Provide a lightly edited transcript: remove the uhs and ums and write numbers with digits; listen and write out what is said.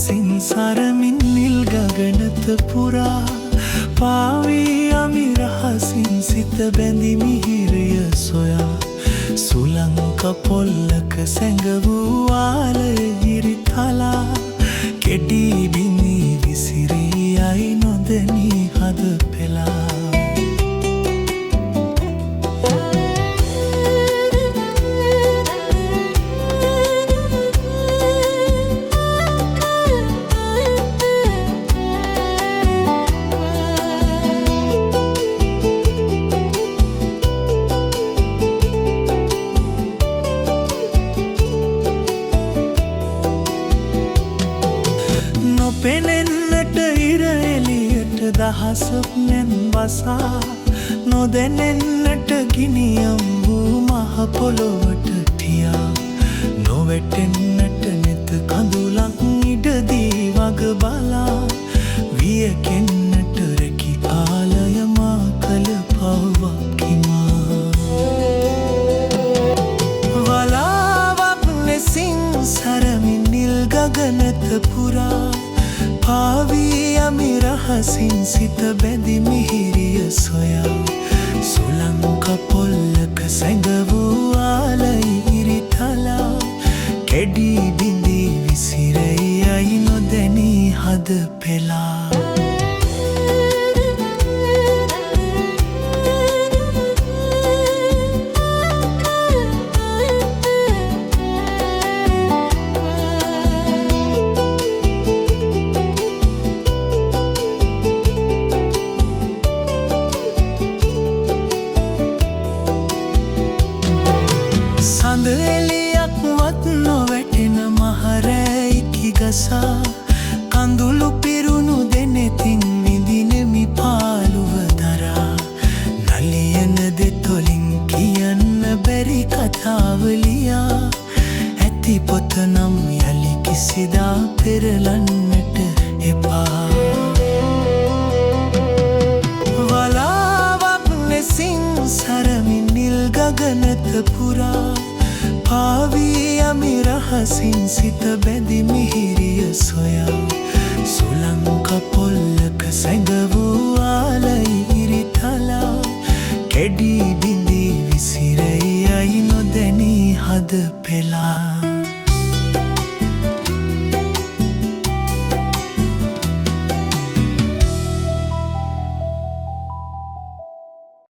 සින්සරමින් නිල් ගගනත පුරා පාවී යමි රහසින් සිත බැඳි මිහිරිය සොයා සුලංක පොල්ලක සැඟවූ ආලය ඉරිතලා කෙඩී බිඳී විසිරී යයි නොදැනී හද පෙළා නොපෙනෙන්නට ඉර එළියට දහසක්නෙන් වසා නොදැනෙන්නට ගිනියම් වූ මහ පොළොවට ටියා නොවැටෙන්නට නෙත කඳුලක් ඉඩදී වග බලා වියකෙන්නට රැකි ආලය මා කළ පවක් කිමා වලාවක් ලෙසින් සරමින් නිල් ගගනත පුරා පාවී යමි රහසින් සිත බැඳි මිහිරිය සොයා සුලංක පොල්ලක සැඟවූ ආලය ඉරිතලා කෙඩී බිඳී විසිරී යයි නොදැනී හද පෙළා සඳ එළියක් වත් නොවැටෙන මහරැයිකි ගසා කඳුළු පිරුණු දෙනෙතින් විඳිනෙමි පාළුව දරා නලියන දෙතොලින් කියන්න බැරි කතාව ලියා ඇති පොත නම් යලි කිසිදා පෙරලන්නට එපා වලාවක් ලෙසින් සරමින් නිල් ගගනත පුරා පාවී යමි රහසින් සිත බැඳි මිහිරිය සොයා සුලංක පොල්ලක සැඟවූ ආලය ඉරිතලා කෙඩී බිඳී විසිරී යයි නොදැනී හද පෙළා